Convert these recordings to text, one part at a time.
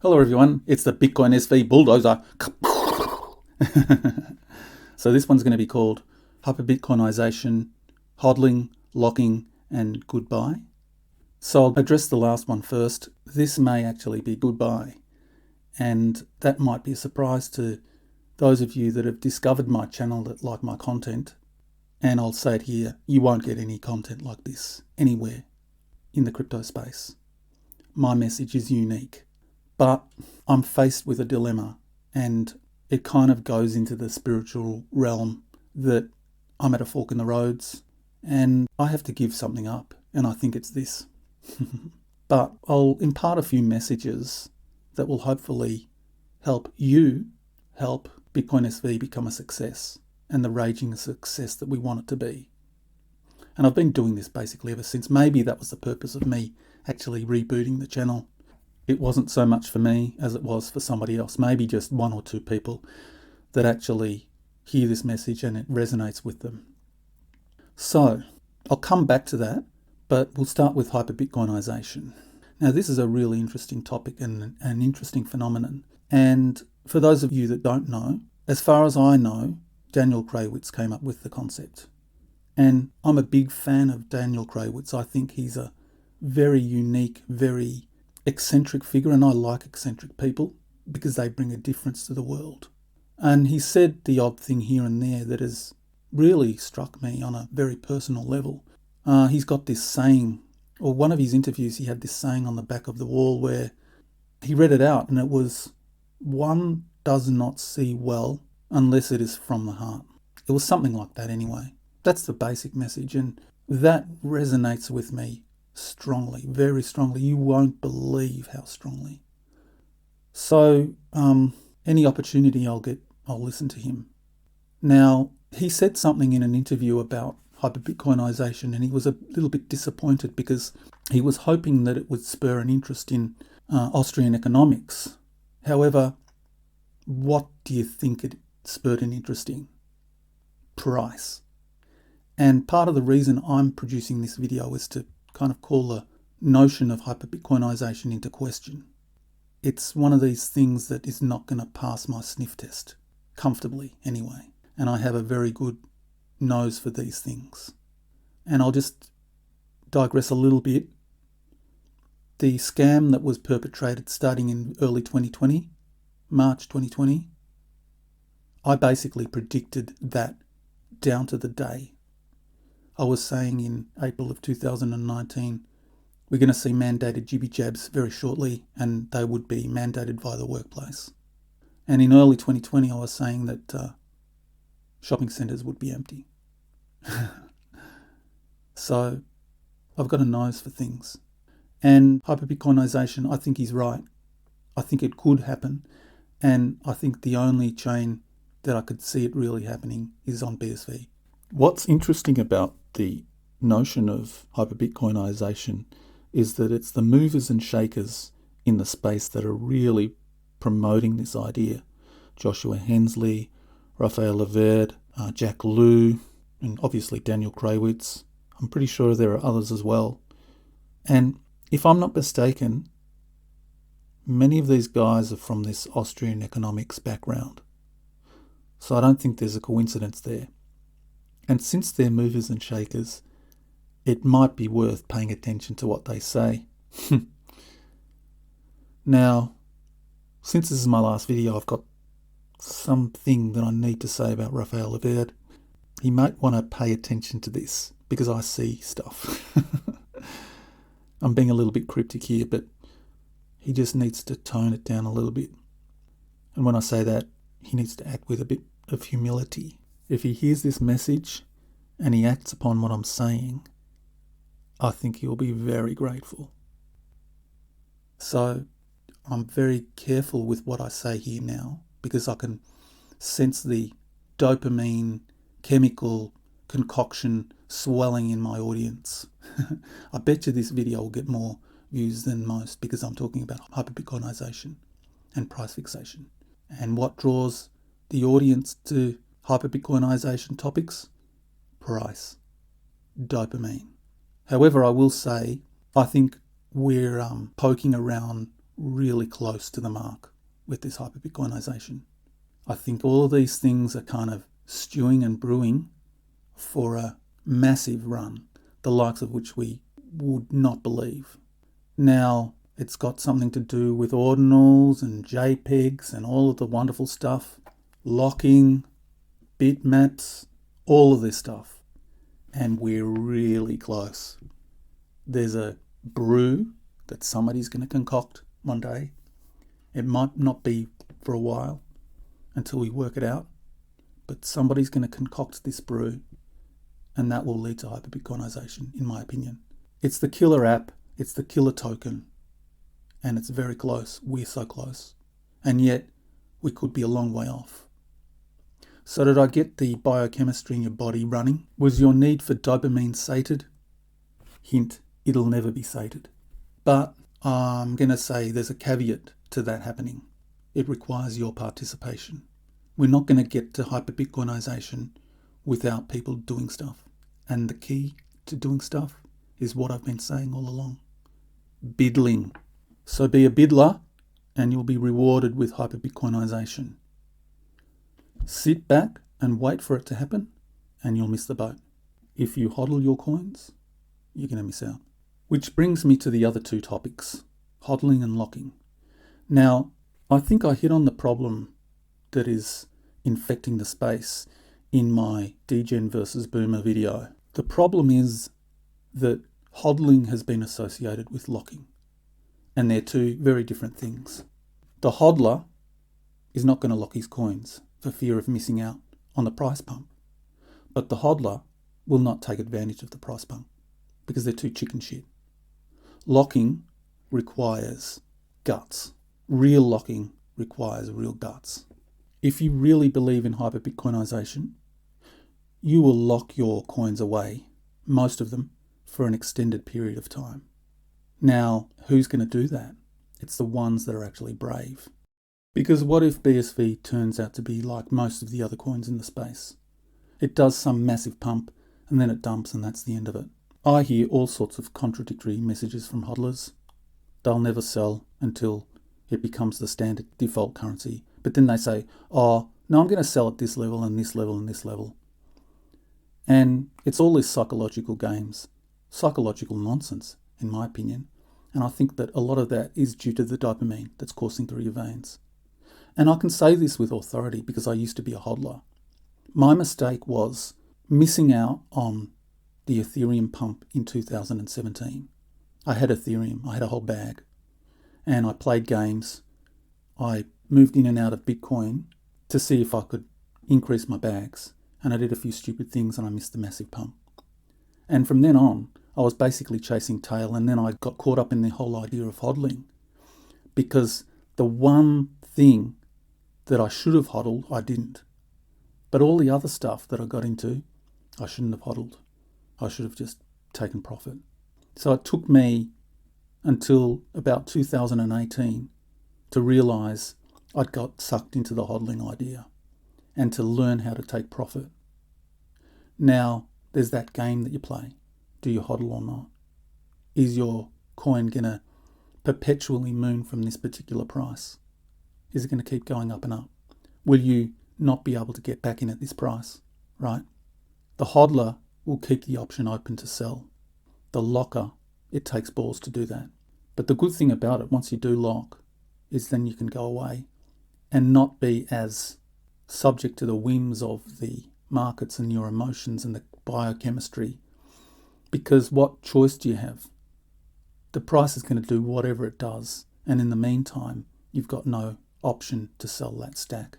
Hello everyone, it's the Bitcoin SV bulldozer. So this one's going to be called Hyperbitcoinisation, Hodling, Locking and Goodbye. So I'll address the last one first. This may actually be goodbye, and that might be a surprise to those of you that have discovered my channel that like my content. And I'll say it here, you won't get any content like this anywhere in the crypto space. My message is unique. But I'm faced with a dilemma, and it kind of goes into the spiritual realm that I'm at a fork in the roads and I have to give something up, and I think it's this. But I'll impart a few messages that will hopefully help you help Bitcoin SV become a success and the raging success that we want it to be. And I've been doing this basically ever since. Maybe that was the purpose of me actually rebooting the channel. It wasn't so much for me as it was for somebody else, maybe just one or two people that actually hear this message and it resonates with them. So I'll come back to that, but we'll start with hyperbitcoinisation. Now, this is a really interesting topic and an interesting phenomenon. And for those of you that don't know, as far as I know, Daniel Kraywitz came up with the concept. And I'm a big fan of Daniel Kraywitz. I think he's a very unique, very eccentric figure, and I like eccentric people because they bring a difference to the world. And he said the odd thing here and there that has really struck me on a very personal level. He's got this saying, or one of his interviews, he had this saying on the back of the wall where he read it out, and it was, "One does not see well unless it is from the heart." It was something like that anyway. That's the basic message, and that resonates with me strongly, very strongly. You won't believe how strongly. So any opportunity I'll get, I'll listen to him. Now, he said something in an interview about hyperbitcoinisation, and he was a little bit disappointed because he was hoping that it would spur an interest in Austrian economics. However, what do you think it spurred an interest in? Price. And part of the reason I'm producing this video is to kind of call the notion of hyperbitcoinisation into question. It's one of these things that is not going to pass my sniff test, comfortably anyway. And I have a very good nose for these things. And I'll just digress a little bit. The scam that was perpetrated starting in early 2020, March 2020, I basically predicted that down to the day. I was saying in April of 2019, we're going to see mandated jibby jabs very shortly, and they would be mandated via the workplace. And in early 2020, I was saying that shopping centres would be empty. So I've got a nose for things. And hyperbitcoinisation, I think he's right. I think it could happen. And I think the only chain that I could see it really happening is on BSV. What's interesting about the notion of hyperbitcoinisation is that it's the movers and shakers in the space that are really promoting this idea. Joshua Hensley, Raphael Levert, Jack Liu, and obviously Daniel Kraywitz. I'm pretty sure there are others as well. And if I'm not mistaken, many of these guys are from this Austrian economics background. So I don't think there's a coincidence there. And since they're movers and shakers, it might be worth paying attention to what they say. Now, since this is my last video, I've got something that I need to say about Raphael Levert. He might want to pay attention to this because I see stuff. I'm being a little bit cryptic here, but he just needs to tone it down a little bit. And when I say that, he needs to act with a bit of humility. If he hears this message and he acts upon what I'm saying, I think he'll be very grateful. So I'm very careful with what I say here now because I can sense the dopamine chemical concoction swelling in my audience. I bet you this video will get more views than most because I'm talking about hyperbitcoinisation and price fixation. And what draws the audience to hyperbitcoinisation topics? Price. Dopamine. However, I will say, I think we're poking around really close to the mark with this hyperbitcoinization. I think all of these things are kind of stewing and brewing for a massive run, the likes of which we would not believe. Now, it's got something to do with ordinals and JPEGs and all of the wonderful stuff, locking, bitmaps, all of this stuff. And we're really close. There's a brew that somebody's going to concoct one day. It might not be for a while until we work it out, but somebody's going to concoct this brew, and that will lead to hyperbitcoinization, in my opinion. It's the killer app, it's the killer token, and it's very close. We're so close. And yet, we could be a long way off. So did I get the biochemistry in your body running? Was your need for dopamine sated? Hint, it'll never be sated. But I'm going to say there's a caveat to that happening. It requires your participation. We're not going to get to hyperbitcoinization without people doing stuff. And the key to doing stuff is what I've been saying all along. Biddling. So be a biddler and you'll be rewarded with hyperbitcoinization. Sit back and wait for it to happen and you'll miss the boat. If you hodl your coins, you're going to miss out. Which brings me to the other two topics, hodling and locking. Now, I think I hit on the problem that is infecting the space in my degen versus boomer video. The problem is that hodling has been associated with locking, and they're two very different things. The hodler is not going to lock his coins for fear of missing out on the price pump, but the hodler will not take advantage of the price pump because they're too chicken shit. Locking requires guts. Real locking requires real guts. If you really believe in hyperbitcoinization, you will lock your coins away, most of them, for an extended period of time. Now, who's going to do that? It's the ones that are actually brave. Because what if BSV turns out to be like most of the other coins in the space? It does some massive pump and then it dumps and that's the end of it. I hear all sorts of contradictory messages from hodlers. They'll never sell until it becomes the standard default currency. But then they say, oh, no, I'm going to sell at this level and this level and this level. And it's all these psychological games, psychological nonsense, in my opinion. And I think that a lot of that is due to the dopamine that's coursing through your veins. And I can say this with authority because I used to be a hodler. My mistake was missing out on the Ethereum pump in 2017. I had Ethereum, I had a whole bag, and I played games. I moved in and out of Bitcoin to see if I could increase my bags, and I did a few stupid things and I missed the massive pump. And from then on, I was basically chasing tail, and then I got caught up in the whole idea of hodling because the one thing that I should have hodled, I didn't. But all the other stuff that I got into, I shouldn't have hodled. I should have just taken profit. So it took me until about 2018 to realise I'd got sucked into the hodling idea and to learn how to take profit. Now, there's that game that you play. Do you hodl or not? Is your coin going to perpetually moon from this particular price? Is it going to keep going up and up? Will you not be able to get back in at this price, right? The hodler will keep the option open to sell. The locker, it takes balls to do that. But the good thing about it, once you do lock, is then you can go away and not be as subject to the whims of the markets and your emotions and the biochemistry. Because what choice do you have? The price is going to do whatever it does. And in the meantime, you've got no option to sell that stack.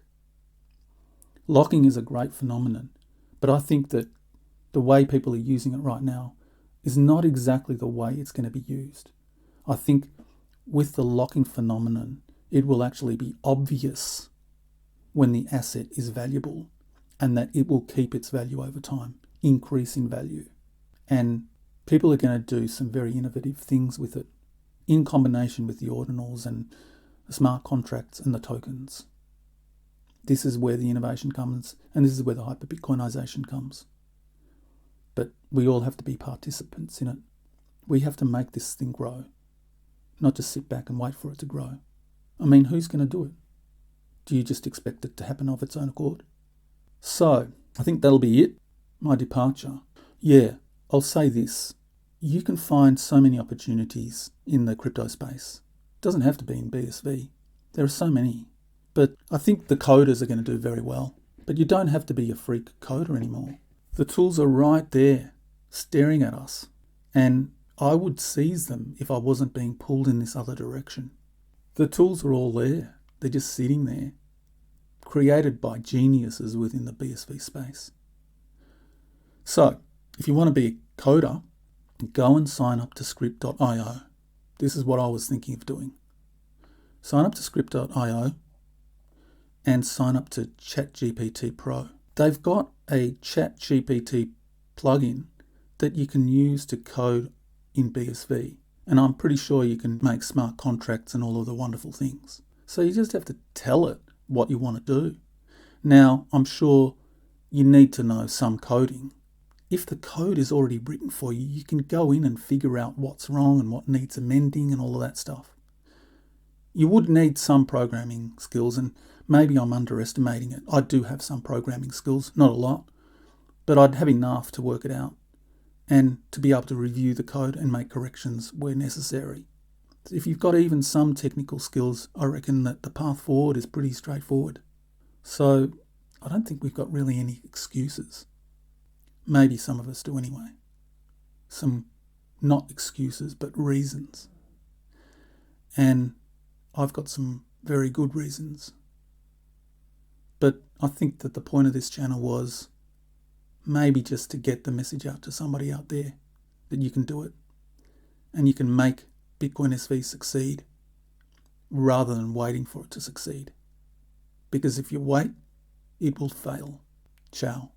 Locking is a great phenomenon, but I think that the way people are using it right now is not exactly the way it's going to be used. I think with the locking phenomenon, it will actually be obvious when the asset is valuable and that it will keep its value over time, increase in value. And people are going to do some very innovative things with it in combination with the ordinals and the smart contracts and the tokens. This is where the innovation comes, and this is where the hyperbitcoinization comes. But we all have to be participants in it. We have to make this thing grow. not just sit back and wait for it to grow. I mean, who's going to do it? Do you just expect it to happen of its own accord? So, I think that'll be it, my departure. Yeah, I'll say this. You can find so many opportunities in the crypto space. It doesn't have to be in BSV. There are so many. But I think the coders are going to do very well. But you don't have to be a freak coder anymore. The tools are right there, staring at us. And I would seize them if I wasn't being pulled in this other direction. The tools are all there. They're just sitting there, created by geniuses within the BSV space. So, if you want to be a coder, go and sign up to script.io. This is what I was thinking of doing. Sign up to script.io and sign up to ChatGPT Pro. They've got a ChatGPT plugin that you can use to code in BSV. And I'm pretty sure you can make smart contracts and all of the wonderful things. So you just have to tell it what you want to do. Now, I'm sure you need to know some coding. If the code is already written for you, you can go in and figure out what's wrong and what needs amending and all of that stuff. You would need some programming skills, and maybe I'm underestimating it. I do have some programming skills, not a lot, but I'd have enough to work it out and to be able to review the code and make corrections where necessary. If you've got even some technical skills, I reckon that the path forward is pretty straightforward. So I don't think we've got really any excuses. Maybe some of us do anyway. Some not excuses, but reasons. And I've got some very good reasons. But I think that the point of this channel was maybe just to get the message out to somebody out there that you can do it. And you can make Bitcoin SV succeed rather than waiting for it to succeed. Because if you wait, it will fail. Ciao.